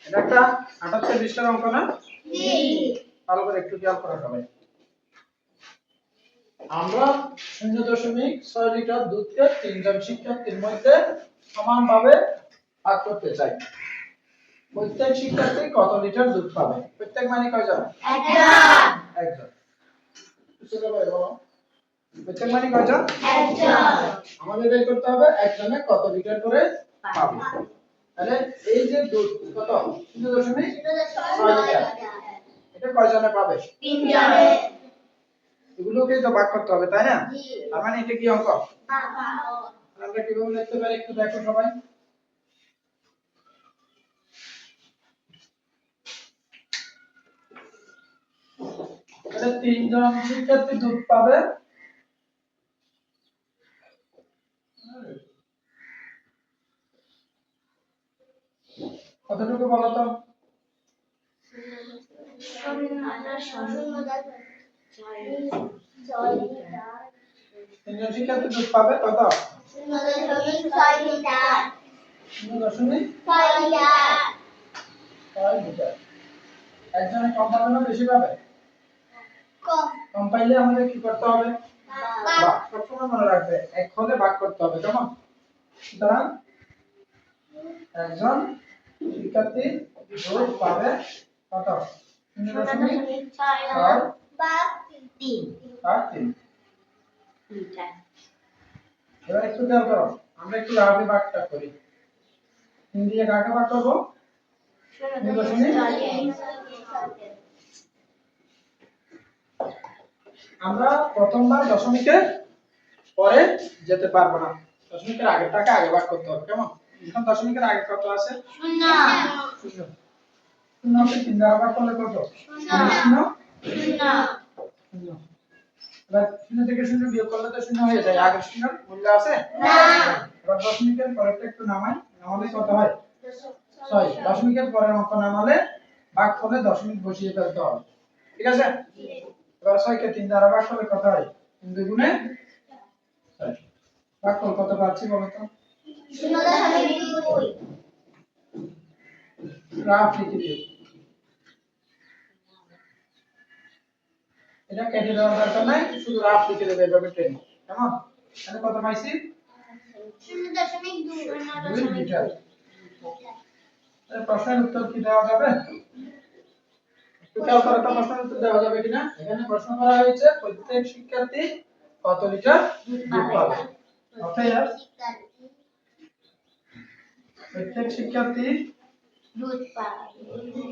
এটা একটা 78 পৃষ্ঠার অঙ্ক না? জি। ভালো করে একটু খেয়াল করো সবাই। আমরা 0.6 লিটার দুধকে তিনজন শিক্ষার্থীর মধ্যে সমানভাবে ভাগ করতে চাই। প্রত্যেক শিক্ষার্থী কত লিটার দুধ পাবে? প্রত্যেক মানে কয়জন? একজন। একজন। বুঝতে পারবে বলো? প্রত্যেক মানে কয়জন? একজন। আমাদের বের করতে হবে একজনে কত লিটার করে পাবে। তাহলে এই যে দুধ কত? 0.6 লিটার। এটা কয়জনে পাবে? তিনজনে। এগুলোকে তো ভাগ করতে হবে তাই না? তার মানে এটা কি অঙ্ক? আমরা কিভাবে লিখতে পারি একটু দেখো সবাই। তাহলে তিনজন শিক্ষার্থী দুধ পাবে কতটুকু বলো তো? তিনজন শিক্ষার্থী দুধ পাবে কত? 0.6 লিটার। 0.6 লিটার। একজনে কম পাবে না বেশি পাবে? কম। কম পাইলে আমাদের কি করতে হবে? ভাগ। সবসময় মনে রাখবে এক হলে ভাগ করতে হবে কেমন? সুতরাং একজন শিক্ষার্থী দুধ পাবে কত? 0.6 ভাগ 3 লিটার। এবার একটু খেয়াল করো, আমরা একটু লাভে ভাগটা করি। 3 দিয়ে কাকে ভাগ করব? 0.6। আমরা প্রথমবার দশমিকের পরে যেতে পারবো না, দশমিকের আগেরটাকে আগে ভাগ করতে হবে কেমন? এখন দশমিকের আগে কত আছে? 0। 0 কে 3 দ্বারা ভাগ করলে কত? 0। এবার 0 থেকে 0 বিয়োগ করলে তো 0 হয়ে যায়, আগের 0 মূল্য আছে না। এবার দশমিকের পরেরটা একটু নামালে কত হয়? 6। দশমিকের পরের অঙ্ক নামালে ভাগফলে দশমিক বসিয়ে ফেলতে হবে, ঠিক আছে? এবার 6 কে 3 দ্বারা ভাগ করলে কত হয়? 3 দুগুণে 6। ভাগফল কত পাচ্ছি বলো তো? 0.2। গ্রাফ লিখে দিও। এটা কেটে দেওয়ার দরকার নাই, শুধু গ্রাফ লিখে দেবে এভাবে টেনে কেমন? তাহলে কত পাইছি? 0.2 লিটার। প্রশ্নের উত্তর কি দেওয়া যাবে? খেয়াল করো তো প্রশ্নের উত্তর দেওয়া যাবে কিনা। এখানে প্রশ্ন করা হয়েছে প্রত্যেক শিক্ষার্থী কত লিটার দুধ পাবে। অতএব প্রত্যেক শিক্ষার্থী দুধ পাবে।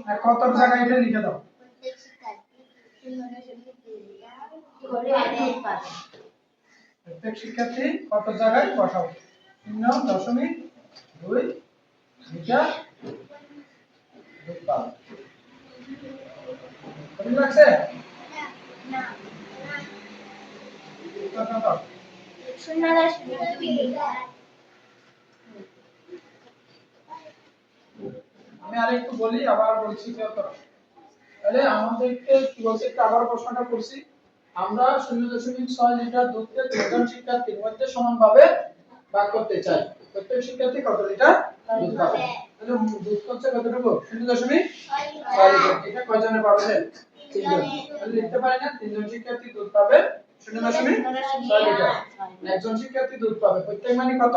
আর কত জায়গায় এটা লিখে দাও। প্রত্যেক শিক্ষার্থী 0.2 লিটার দুধ পাবে। প্রত্যেক শিক্ষার্থী কত জায়গায় বসাও? 0.2 লিটার দুধ পাবে। ঠিক লাগছে? না না। 0.2 লিটার। আমি আরেকটু বলি, আবার বলছি কি করো। তাহলে আমাদেরকে কি বলছে একটু আবার প্রশ্নটা করছি। আমরা 0.6 লিটার দুধকে তিনজন শিক্ষার্থীর মধ্যে সমানভাবে ভাগ করতে চাই। প্রত্যেক শিক্ষার্থী কত লিটার দুধ পাবে? তাহলে দুধ হচ্ছে কতটুকু? 0.6 লিটার। এটা কয়জনে পাবে? তিনজন। তাহলে লিখতে পারি না তিনজন শিক্ষার্থী দুধ পাবে 0.6 লিটার। একজন শিক্ষার্থী দুধ পাবে, প্রত্যেক মানে কত?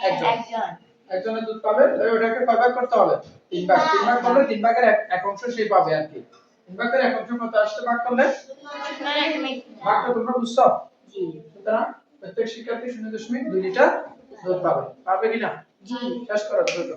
একজন। একজনের দুধ পাবে, তাহলে ওটাকে কয় ভাগ করতে হবে? 3 ভাগ। 3 ভাগ করলে 3 ভাগের এক অংশ সে পাবে আর কি। 3 ভাগের এক অংশ কত আসছে ভাগ করলে? ভাগটা তোমরা বুঝছো? জি। সুতরাং প্রত্যেক শিক্ষার্থী 0.2 লিটার দুধ পাবে। পাবে কিনা? জি। শেষ করো দ্রুত।